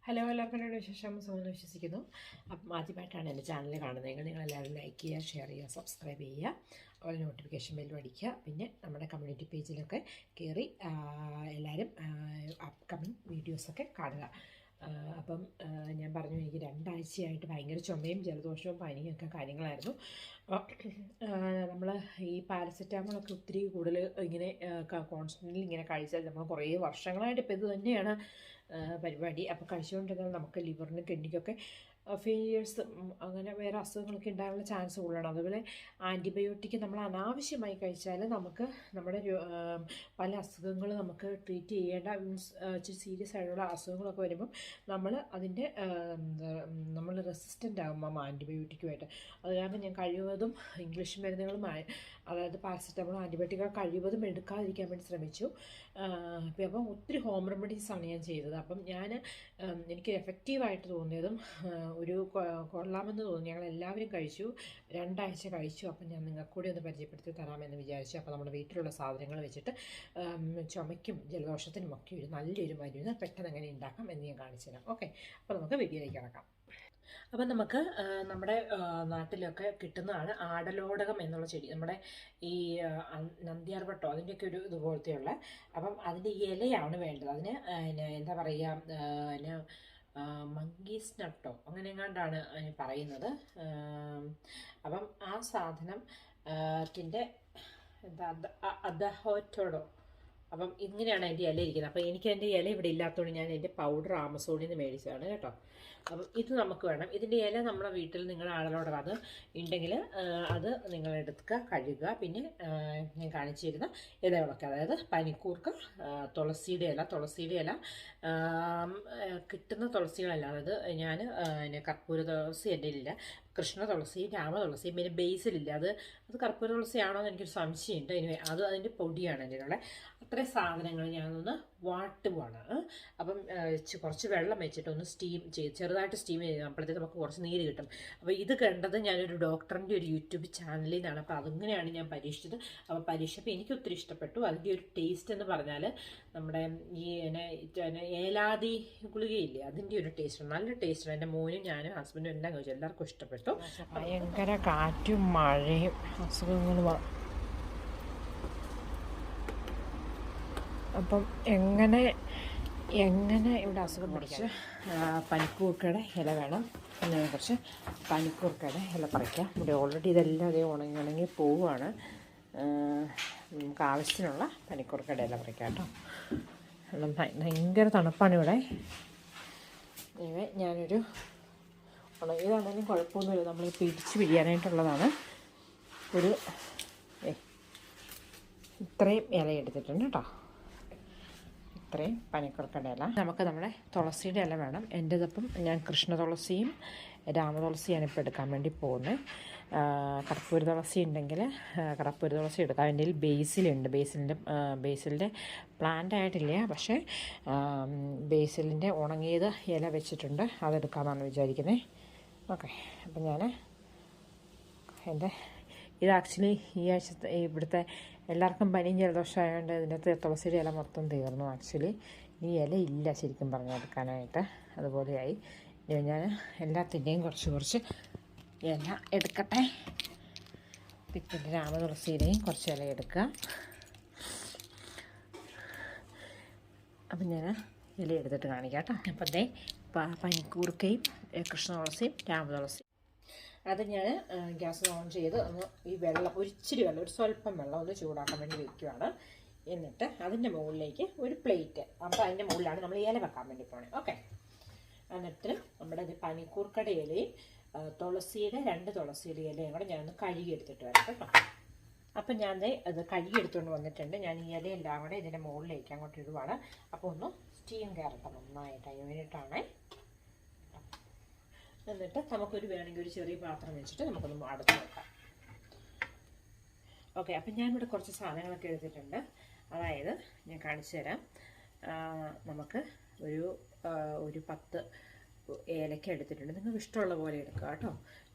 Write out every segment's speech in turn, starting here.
Hello, എല്ലാവർക്കും എന്നോട് വിശേഷം സുഖമെന്ന് വിശ്വസിക്കുന്നു. അപ്പം ആദ്യമായിട്ടാണ് എൻ്റെ ചാനൽ കാണുന്നതെങ്കിൽ നിങ്ങളെല്ലാവരും ലൈക്ക് ചെയ്യുക, ഷെയർ ചെയ്യുക, സബ്സ്ക്രൈബ് ചെയ്യുക, അതുപോലെ നോട്ടിഫിക്കേഷൻ ബെല്ലും അടിക്കുക. പിന്നെ നമ്മുടെ കമ്മ്യൂണിറ്റി പേജിലൊക്കെ കയറി എല്ലാവരും അപ്കമിങ് വീഡിയോസൊക്കെ കാണുക. അപ്പം ഞാൻ പറഞ്ഞു, എനിക്ക് 2 ആഴ്ചയായിട്ട് ഭയങ്കര ചുമയും ജലദോഷവും പനിയൊക്കെ കാര്യങ്ങളായിരുന്നു. നമ്മൾ ഈ പാരസെറ്റാമോളൊക്കെ ഒത്തിരി കൂടുതൽ ഇങ്ങനെ കോൺസ്റ്റൻ്റ്ലി ഇങ്ങനെ കഴിച്ചാൽ നമ്മൾ കുറേ വർഷങ്ങളായിട്ട് ഇപ്പോൾ ഇത് തന്നെയാണ് പരിപാടി. അപ്പോൾ കഴിച്ചുകൊണ്ടിരുന്നാൽ നമുക്ക് ലിവറിന് കിഡ്നിക്കൊക്കെ ഫെയിലിയേഴ്സ് അങ്ങനെ വേറെ അസുഖങ്ങളൊക്കെ ഉണ്ടാകാനുള്ള ചാൻസ് കൂടുതലാണ്. അതുപോലെ ആൻറ്റിബയോട്ടിക് നമ്മൾ അനാവശ്യമായി കഴിച്ചാൽ നമുക്ക് നമ്മുടെ പല അസുഖങ്ങൾ നമുക്ക് ട്രീറ്റ് ചെയ്യേണ്ട ഇച്ചിരി സീരിയസ് ആയിട്ടുള്ള അസുഖങ്ങളൊക്കെ വരുമ്പം നമ്മൾ അതിൻ്റെ നമ്മൾ റെസിസ്റ്റൻ്റ് ആകുമ്പം ആൻറ്റിബയോട്ടിക്കുമായിട്ട്. അത് കാരണം ഞാൻ കഴിവതും ഇംഗ്ലീഷ് മരുന്നുകളുമായി, അതായത് പാരസെറ്റമോൾ, ആൻറ്റിബയോട്ടിക്കൊക്കെ കഴിവതും എടുക്കാതിരിക്കാൻ വേണ്ടി ശ്രമിച്ചു. അപ്പം ഒത്തിരി ഹോം റെമഡീസാണ് ഞാൻ ചെയ്തത്. അപ്പം എനിക്ക് എഫക്റ്റീവായിട്ട് തോന്നിയതും ഒരു കൊള്ളാമെന്ന് തോന്നി. ഞങ്ങളെല്ലാവരും കഴിച്ചു, 2 ആഴ്ച കഴിച്ചു. അപ്പം ഞാൻ നിങ്ങൾക്ക് കൂടി ഒന്ന് പരിചയപ്പെടുത്തി തരാമെന്ന് വിചാരിച്ചു. അപ്പോൾ നമ്മുടെ വീട്ടിലുള്ള സാധനങ്ങൾ വെച്ചിട്ട് ചുമയ്ക്കും ജലദോഷത്തിനും ഒക്കെ ഒരു നല്ലൊരു മരുന്ന് പെട്ടെന്ന് എങ്ങനെ ഉണ്ടാക്കാം എന്ന് ഞാൻ കാണിച്ചു തരാം. ഓക്കെ, അപ്പോൾ നമുക്ക് വീഡിയോയിലേക്ക് കിടക്കാം. അപ്പം നമുക്ക് നമ്മുടെ നാട്ടിലൊക്കെ കിട്ടുന്നതാണ് ആടലോടകം എന്നുള്ള ചെടി. നമ്മുടെ ഈ നന്ദ്യാർവട്ടോ അതിൻ്റെയൊക്കെ ഒരു ഇതുപോലത്തെയുള്ള. അപ്പം അതിൻ്റെ ഇലയാണ് വേണ്ടത്. അതിന് എന്താ പറയുക, മങ്കീസ് നട്ടോ അങ്ങനെ എങ്ങാണ്ടാണ് പറയുന്നത്. അപ്പം ആ സാധനം ത്തിൻ്റെ എന്താ അദഹോറ്റോടോ. അപ്പം ഇങ്ങനെയാണ് എൻ്റെ ഇല ഇരിക്കുന്നത്. അപ്പം എനിക്ക് എൻ്റെ ഇല ഇവിടെ ഇല്ലാത്തതുകൊണ്ട് ഞാൻ എൻ്റെ പൗഡർ ആമസോണിൽ നിന്ന് മേടിച്ചതാണ് കേട്ടോ. അപ്പം ഇത് നമുക്ക് വേണം. ഇതിൻ്റെ ഇല നമ്മുടെ വീട്ടിൽ നിങ്ങൾ ആടലോടകം അത് ഉണ്ടെങ്കിൽ അത് നിങ്ങളെടുക്കുക, കഴുകുക. പിന്നെ ഞാൻ കാണിച്ചിരുന്ന ഇലകളൊക്കെ, അതായത് പനിക്കൂർക്ക, തുളസിയുടെ ഇല കിട്ടുന്ന തുളസികളല്ല. അതായത് ഞാൻ കർപ്പൂര തുളസി എൻ്റെ ഇല്ല, കൃഷ്ണ തുളസി, രാമ തുളസി, പിന്നെ ബേസിലില്ല. അത് കർപ്പൂര തുളസിയാണോ എന്ന് എനിക്കൊരു സംശയമുണ്ട്. അത് അതിൻ്റെ പൊടിയാണ് എൻ്റെ ഉള്ളത്. അത്രയും സാധനങ്ങൾ ഞാനൊന്ന് വാട്ടുവാണ്. അപ്പം കുറച്ച് വെള്ളം വെച്ചിട്ട് ഒന്ന് സ്റ്റീം ചെയ്ത് ചെറുതായിട്ട് സ്റ്റീം ചെയ്യുമ്പോഴത്തേക്ക് നമുക്ക് കുറച്ച് നീര് കിട്ടും. അപ്പോൾ ഇത് കണ്ടത് ഞാനൊരു ഡോക്ടറിൻ്റെ ഒരു യൂട്യൂബ് ചാനലിൽ നിന്നാണ്. അപ്പോൾ അതങ്ങനെയാണ് ഞാൻ പരീക്ഷിച്ചത്. അപ്പോൾ പരീക്ഷിച്ചപ്പോൾ എനിക്ക് ഒത്തിരി ഇഷ്ടപ്പെട്ടു. അതിൻ്റെ ഒരു ടേസ്റ്റ് എന്ന് പറഞ്ഞാൽ നമ്മുടെ ഈ ഏലാദി ഗുളികയില്ലേ, അതിൻ്റെ ഒരു ടേസ്റ്റ്, നല്ല ടേസ്റ്റാണ്. എൻ്റെ മോനും ഞാനും ഹസ്ബൻഡും എല്ലാം കഴിച്ചു, എല്ലാവർക്കും ഇഷ്ടപ്പെട്ടു. ഭയങ്കര കാറ്റും മഴയും അസുഖങ്ങളുമാണ്. അപ്പം എങ്ങനെ ഇവിടെ അസുഖം പിടിച്ച് പനിക്കൂർക്കയുടെ ഇല വേണം. പിന്നെ കുറച്ച് പനിക്കൂർക്കയുടെ ഇല പറിക്കാം. ഇവിടെ ഓൾറെഡി ഇതെല്ലാം അതേ ഉണങ്ങി പോവുകയാണ്. നമുക്ക് ആവശ്യത്തിനുള്ള പനിക്കൂർക്കയുടെ ഇല പറിക്കാം കേട്ടോ. ഭയങ്കര തണുപ്പാണ് ഇവിടെ. ഞാനൊരു ഇതാണെങ്കിലും കുഴപ്പമൊന്നുമില്ല, നമ്മൾ പിടിച്ച് പിഴിയാനായിട്ടുള്ളതാണ്. ഒരു ഇത്രയും ഇല എടുത്തിട്ടുണ്ട് കേട്ടോ. ഇത്രയും പനിക്കൂർക്കയുടെ ഇല. നമുക്ക് നമ്മുടെ തുളസിയുടെ ഇല വേണം. എൻ്റെതപ്പം ഞാൻ കൃഷ്ണ തുളസിയും രാമ തുളസിയാണ് ഇപ്പോൾ എടുക്കാൻ വേണ്ടി പോകുന്നത്. കർപ്പൂര തുളസി ഉണ്ടെങ്കിൽ കർപ്പൂര തുളസി എടുക്കാം. എൻ്റെ ബേസിലുണ്ട്. ബേസിലിൻ്റെ പ്ലാന്റ് ആയിട്ടില്ല, പക്ഷേ ബേസിലിൻ്റെ ഉണങ്ങിയത് ഇല വെച്ചിട്ടുണ്ട്. അതെടുക്കാമെന്നാണ് വിചാരിക്കുന്നത്. ഓക്കെ, അപ്പം ഞാൻ ഇത് ആക്ച്വലി ഈ ആഴ്ചത്തെ ഇവിടുത്തെ എല്ലാവർക്കും പനിയും ജലദോഷമായതുകൊണ്ട് ഇതിൻ്റെ തുളസിയുടെ ഇല മൊത്തം തീർന്നു. ആക്ച്വലി ഈ ഇല ഇല്ല ശരിക്കും പറഞ്ഞെടുക്കാനായിട്ട്. അതുപോലെയായി. ഞാൻ എല്ലാത്തിൻ്റെയും കുറച്ച് ഇല എടുക്കട്ടെ. പിന്നെ രാമ തുളസിയുടെയും കുറച്ച് ഇല എടുക്കുക. അപ്പം ഞാൻ ഇല എടുത്തിട്ട് കാണിക്കാം കേട്ടോ. അപ്പം പനിക്കൂർക്കയും കൃഷ്ണ തുളസിയും രാമ തുളസിയും അത് ഞാൻ ഗ്യാസ് ഓൺ ചെയ്ത് ഒന്ന് ഈ വെള്ളം ഒരിച്ചിരി വെള്ളം, ഒരു സ്വല്പം വെള്ളം ഒന്ന് ചൂടാക്കാൻ വേണ്ടി വയ്ക്കുകയാണ്. എന്നിട്ട് അതിൻ്റെ മുകളിലേക്ക് ഒരു പ്ലേറ്റ്, അപ്പോൾ അതിൻ്റെ മുകളിലാണ് നമ്മൾ ഇല വെക്കാൻ വേണ്ടി പോകണേ. ഓക്കെ, എന്നിട്ട് നമ്മുടെ പനിക്കൂർക്കയുടെ ഇലയും തുളസിയുടെ 2 തുളസിയുടെ ഇലയും കൂടെ ഞാനൊന്ന് കഴുകിയെടുത്തിട്ട് വരാം കേട്ടോ. അപ്പം ഞാൻ അത് കഴുകിയെടുത്തുകൊണ്ട് വന്നിട്ടുണ്ട്. ഞാൻ ഈ ഇലയെല്ലാം കൂടെ ഇതിൻ്റെ മുകളിലേക്ക് അങ്ങോട്ട് ഇടുവാണ്. അപ്പോൾ ഒന്ന് സ്റ്റീം കയറട്ടെ നന്നായിട്ട്, അതിന് വേണ്ടിയിട്ടാണ്. എന്നിട്ട് നമുക്കൊരു വേണമെങ്കിൽ ഒരു ചെറിയ പാത്രം വെച്ചിട്ട് നമുക്കൊന്ന് അടച്ചു വെക്കാം. ഓക്കെ, അപ്പം ഞാനിവിടെ കുറച്ച് സാധനങ്ങളൊക്കെ എടുത്തിട്ടുണ്ട്. അതായത് ഞാൻ കാണിച്ചു തരാം. നമുക്ക് ഒരു 10 ഏലക്ക എടുത്തിട്ടുണ്ട്. നിങ്ങൾക്ക് ഇഷ്ടമുള്ള പോലെ എടുക്കുക കേട്ടോ.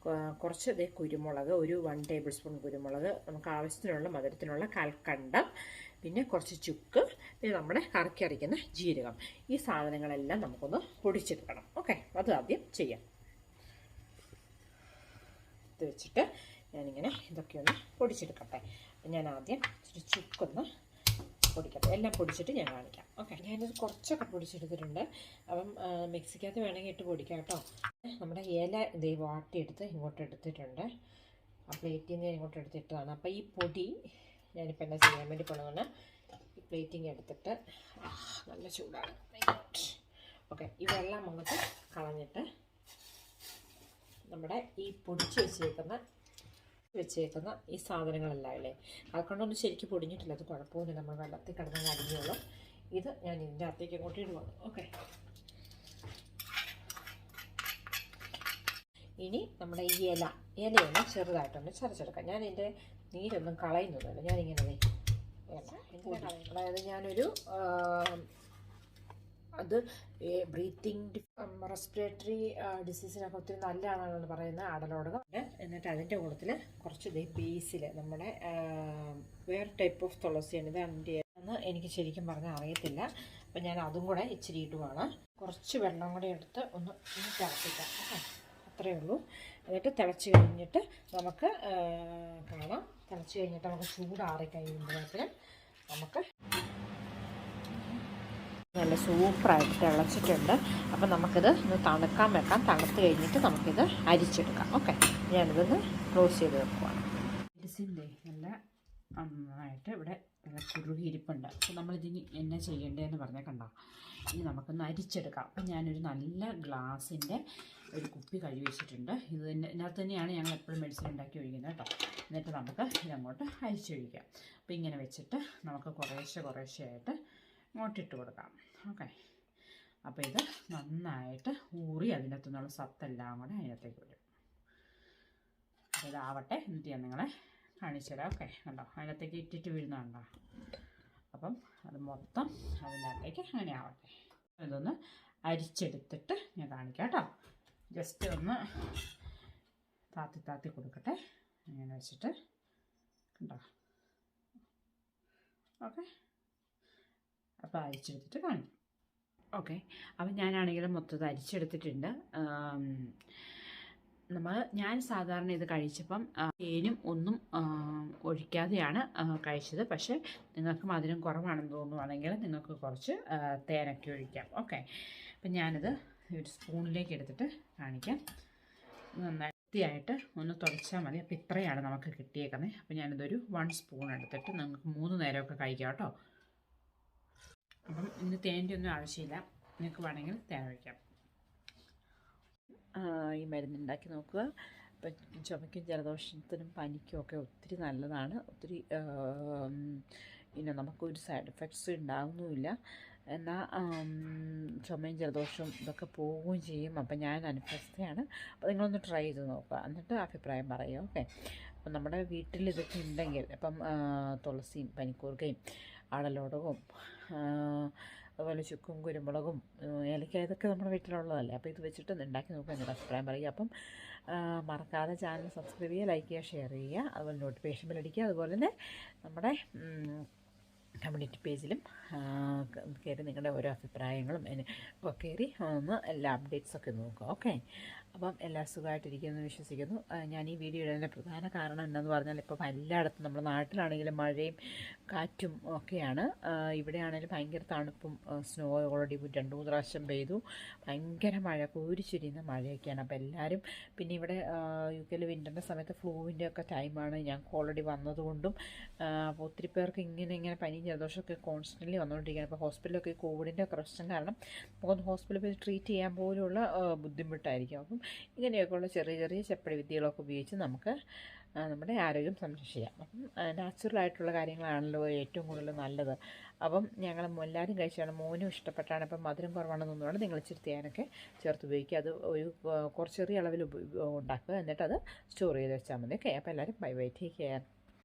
കുറച്ച് കുരുമുളക്, ഒരു 1 ടേബിൾ സ്പൂൺ കുരുമുളക്, നമുക്ക് ആവശ്യത്തിനുള്ള മധുരത്തിനുള്ള കൽക്കണ്ടം, പിന്നെ കുറച്ച് ചുക്ക്, പിന്നെ നമ്മുടെ കറിക്കരയ്ക്കുന്ന ജീരകം. ഈ സാധനങ്ങളെല്ലാം നമുക്കൊന്ന് പൊടിച്ചെടുക്കണം. ഓക്കെ, അത് ആദ്യം ചെയ്യാം. ഇത് വെച്ചിട്ട് ഞാനിങ്ങനെ ഇതൊക്കെ ഒന്ന് പൊടിച്ചെടുക്കട്ടെ. ഞാൻ ആദ്യം ഇച്ചിരി ചുക്കൊന്ന് പൊടിക്കട്ടെ. എല്ലാം പൊടിച്ചിട്ട് ഞാൻ കാണിക്കാം. ഓക്കെ, ഞാനിത് കുറച്ചൊക്കെ പൊടിച്ചെടുത്തിട്ടുണ്ട്. അപ്പം മിക്സിക്കകത്ത് വേണമെങ്കിൽ ഇട്ട് പൊടിക്കാം കേട്ടോ. നമ്മുടെ ഇല ഇത് വാട്ടിയെടുത്ത് ഇങ്ങോട്ട് എടുത്തിട്ടുണ്ട്. ആ പ്ലേറ്റിൽ നിന്ന് ഇങ്ങോട്ട് എടുത്തിട്ടതാണ്. അപ്പോൾ ഈ പൊടി ഞാനിപ്പോൾ എന്നാ ചെയ്യാൻ വേണ്ടി പോകണമെന്ന് ഈ പ്ലേറ്റിങ് എടുത്തിട്ട് നല്ല ചൂടാണ്. ഓക്കെ, ഈ വെള്ളം അങ്ങോട്ട് കളഞ്ഞിട്ട് നമ്മുടെ ഈ പൊടിച്ച് വെച്ചേക്കുന്ന ഈ സാധനങ്ങളെല്ലാം അല്ലേ, അതുകൊണ്ടൊന്നും ശരിക്കും പൊടിഞ്ഞിട്ടില്ല. അത് കുഴപ്പമൊന്നുമില്ല, നമ്മൾ വെള്ളത്തിൽ കിടന്ന് അരിഞ്ഞോളും. ഇത് ഞാൻ ഇതിൻ്റെ അകത്തേക്ക് അങ്ങോട്ട് ഇടുവാണ്. ഓക്കെ, ഇനി നമ്മുടെ ഈ ഇലയൊന്ന് ചെറുതായിട്ടൊന്ന് ചതച്ചെടുക്കാം. ഞാൻ ഇതിൻ്റെ നീരൊന്നും കളയുന്നൊന്നുമില്ല. ഞാനിങ്ങനെ അതായത് ഞാനൊരു അത് ബ്രീത്തിങ് റെസ്പിറേറ്ററി ഡിസീസിനൊക്കെ ഒത്തിരി നല്ലതാണെന്നാണ് പറയുന്നത് ആടലോടകം. എന്നിട്ട് അതിൻ്റെ കൂട്ടത്തിൽ കുറച്ച് ബേസിൽ നമ്മുടെ വേറെ ടൈപ്പ് ഓഫ് തുളസിയാണ്. ഇത് അതിൻ്റെ എന്ന് എനിക്ക് ശരിക്കും പറഞ്ഞാൽ അറിയത്തില്ല. അപ്പം ഞാൻ അതും കൂടെ ഇച്ചിരി ഇടുവാണ്. കുറച്ച് വെള്ളം കൂടെ എടുത്ത് ഒന്ന് തിളപ്പിക്കാം. അത്രയേ ഉള്ളൂ. എന്നിട്ട് തിളച്ച് കഴിഞ്ഞിട്ട് നമുക്ക് കാണാം. തിളച്ച് കഴിഞ്ഞിട്ട് നമുക്ക് ചൂടാറി കഴിയുമ്പോഴത്തേനും നമുക്ക് നല്ല സൂപ്പറായിട്ട് തിളച്ചിട്ടുണ്ട്. അപ്പം നമുക്കിത് ഒന്ന് തണുക്കാൻ വെക്കാം. തണുത്ത് കഴിഞ്ഞിട്ട് നമുക്കിത് അരിച്ചെടുക്കാം. ഓക്കെ, ഞാനിതൊന്ന് ക്ലോസ് ചെയ്ത് വെക്കുവാണ്. മെഡിസിൻ്റെ നല്ല നന്നായിട്ട് ഇവിടെ നല്ല കുറുകിയിരിപ്പുണ്ട്. അപ്പോൾ നമ്മളിതിന് എന്നാ ചെയ്യേണ്ടതെന്ന് പറഞ്ഞാൽ കണ്ടോ, ഇനി നമുക്കൊന്ന് അരിച്ചെടുക്കാം. അപ്പം ഞാനൊരു നല്ല ഗ്ലാസിൻ്റെ ഒരു കുപ്പി കഴുകി വെച്ചിട്ടുണ്ട്. ഇതിനകത്ത് തന്നെയാണ് ഞങ്ങൾ എപ്പോഴും മെഡിസിൻ ഉണ്ടാക്കി ഒഴിക്കുന്നത് കേട്ടോ. എന്നിട്ട് നമുക്ക് ഇതങ്ങോട്ട് അരിച്ചൊഴിക്കാം. അപ്പോൾ ഇങ്ങനെ വെച്ചിട്ട് നമുക്ക് കുറേശ്ശെ ആയിട്ട് ഇങ്ങോട്ടിട്ട് കൊടുക്കാം. ഓക്കെ, അപ്പോൾ ഇത് നന്നായിട്ട് ഊറി അതിനകത്തു നിന്നുള്ള സത്തെല്ലാം കൂടെ അതിനകത്തേക്ക് വരും. ഇതാവട്ടെ, എന്നിട്ട് ഞാൻ നിങ്ങളെ കാണിച്ചു തരാം. ഓക്കെ, കണ്ടോ, അതിനകത്തേക്ക് ഇട്ടിട്ട് വീഴുന്നുണ്ടോ. അപ്പം അത് മൊത്തം അതിനകത്തേക്ക് അങ്ങനെ ആവട്ടെ. ഇതൊന്ന് അരിച്ചെടുത്തിട്ട് ഞാൻ കാണിക്കാം കേട്ടോ. ജസ്റ്റ് ഒന്ന് താത്തി കൊടുക്കട്ടെ. അങ്ങനെ വെച്ചിട്ട് കണ്ടോ. ഓക്കെ, അപ്പോൾ അരിച്ചെടുത്തിട്ട് കാണിക്കും. ഓക്കെ, അപ്പം ഞാനാണെങ്കിലും മൊത്തത്തിൽ അരിച്ചെടുത്തിട്ടുണ്ട്. ഞാൻ സാധാരണ ഇത് കഴിച്ചപ്പം തേനും ഒന്നും ഒഴിക്കാതെയാണ് കഴിച്ചത്. പക്ഷേ നിങ്ങൾക്ക് മധുരം കുറവാണെന്ന് തോന്നുവാണെങ്കിൽ നിങ്ങൾക്ക് കുറച്ച് തേനൊക്കെ ഒഴിക്കാം. ഓക്കെ, അപ്പം ഞാനിത് ഒരു സ്പൂണിലേക്ക് എടുത്തിട്ട് കാണിക്കാം. നന്നായി വൃത്തിയായിട്ട് ഒന്ന് തുടച്ചാൽ മതി. അപ്പോൾ ഇത്രയാണ് നമുക്ക് കിട്ടിയേക്കുന്നത്. അപ്പോൾ ഞാനിതൊരു 1 സ്പൂൺ എടുത്തിട്ട് നിങ്ങൾക്ക് 3 നേരമൊക്കെ കഴിക്കാം കേട്ടോ. അപ്പം ഇതിന് തേൻ്റെ ഒന്നും ആവശ്യമില്ല. നിങ്ങൾക്ക് വേണമെങ്കിൽ തേൻ ഒഴിക്കാം. ഈ മരുന്നുണ്ടാക്കി നോക്കുക. ഇപ്പം ചുമയ്ക്കും ജലദോഷത്തിനും പനിക്കും ഒക്കെ ഒത്തിരി നല്ലതാണ്. ഒത്തിരി പിന്നെ നമുക്കൊരു സൈഡ് എഫക്ട്സ് ഉണ്ടാകുന്നുമില്ല. എന്നാൽ ചുമയും ജലദോഷവും ഇതൊക്കെ പോവുകയും ചെയ്യും. അപ്പം ഞാൻ അനുഭവസ്ഥയാണ്. അപ്പോൾ നിങ്ങളൊന്ന് ട്രൈ ചെയ്ത് നോക്കുക, എന്നിട്ട് അഭിപ്രായം പറയുക. ഓക്കെ, അപ്പം നമ്മുടെ വീട്ടിൽ ഇതൊക്കെ ഉണ്ടെങ്കിൽ ഇപ്പം തുളസിയും പനിക്കൂർക്കയും ആടലോടകവും അതുപോലെ ചുക്കും കുരുമുളകും ഏലക്ക ഇതൊക്കെ നമ്മുടെ വീട്ടിലുള്ളതല്ലേ. അപ്പോൾ ഇത് വെച്ചിട്ട് ഉണ്ടാക്കി നോക്കുക, എന്നിട്ട് അഭിപ്രായം പറയുക. അപ്പം മറക്കാതെ ചാനൽ സബ്സ്ക്രൈബ് ചെയ്യുക, ലൈക്ക് ചെയ്യുക, ഷെയർ ചെയ്യുക, അതുപോലെ നോട്ടിഫിക്കേഷൻ ബെൽ അടിക്കുക. അതുപോലെ തന്നെ നമ്മുടെ കമ്മ്യൂണിറ്റി പേജിലും കയറി നിങ്ങളുടെ ഓരോ അഭിപ്രായങ്ങളും കയറി ഒന്ന് എല്ലാ അപ്ഡേറ്റ്സൊക്കെ നോക്കുക. ഓക്കെ, അപ്പം എല്ലാ സുഖമായിട്ടിരിക്കുമെന്ന് വിശ്വസിക്കുന്നു. ഞാൻ ഈ വീഡിയോ ഇടുന്നതിൻ്റെ പ്രധാന കാരണം എന്താണെന്ന് പറഞ്ഞാൽ ഇപ്പം എല്ലായിടത്തും നമ്മുടെ നാട്ടിലാണെങ്കിലും മഴയും കാറ്റും ഒക്കെയാണ്. ഇവിടെയാണെങ്കിലും ഭയങ്കര തണുപ്പും സ്നോ ഓൾറെഡി 2-3 പ്രാവശ്യം പെയ്തു. ഭയങ്കര മഴ, കോരിച്ചൊരിയുന്ന മഴയൊക്കെയാണ്. അപ്പോൾ എല്ലാവരും പിന്നെ ഇവിടെ UK വിൻ്ററിൻ്റെ സമയത്ത് ഫ്ലൂവിൻ്റെ ഒക്കെ ടൈമാണ്. ഞങ്ങൾക്ക് ഓൾറെഡി വന്നതുകൊണ്ടും അപ്പോൾ ഒത്തിരി പേർക്ക് ഇങ്ങനെ പനിയും ജലദോഷമൊക്കെ കോൺസ്റ്റൻ്റ്ലി വന്നുകൊണ്ടിരിക്കുകയാണ്. അപ്പോൾ ഹോസ്പിറ്റലൊക്കെ കോവിഡിൻ്റെ ഒക്കെ പ്രശ്നം കാരണം നമുക്കൊന്ന് ഹോസ്പിറ്റലിൽ പോയി ട്രീറ്റ് ചെയ്യാൻ പോലുള്ള ബുദ്ധിമുട്ടായിരിക്കും. അപ്പം ഇങ്ങനെയൊക്കെയുള്ള ചെറിയ ചെപ്പടി വിദ്യകളൊക്കെ ഉപയോഗിച്ച് നമുക്ക് നമ്മുടെ ആരോഗ്യം സംരക്ഷിക്കാം. അപ്പം നാച്ചുറലായിട്ടുള്ള കാര്യങ്ങളാണല്ലോ ഏറ്റവും കൂടുതൽ നല്ലത്. അപ്പം ഞങ്ങൾ എല്ലാവരും കഴിച്ചാണ്. മോനും ഇഷ്ടപ്പെട്ടാണ്. അപ്പം മധുരം കുറവാണെന്നൊന്നുമാണ് നിങ്ങൾ ഇച്ചിരി തേനൊക്കെ ചേർത്ത് ഉപയോഗിക്കുക. അത് ഒരു കുറച്ച് ചെറിയ അളവിൽ ഉണ്ടാക്കുക, എന്നിട്ട് അത് സ്റ്റോർ ചെയ്ത് വെച്ചാൽ മതി. ഓക്കെ, അപ്പോൾ എല്ലാവരും ബൈ ടേക്ക് കെയർ.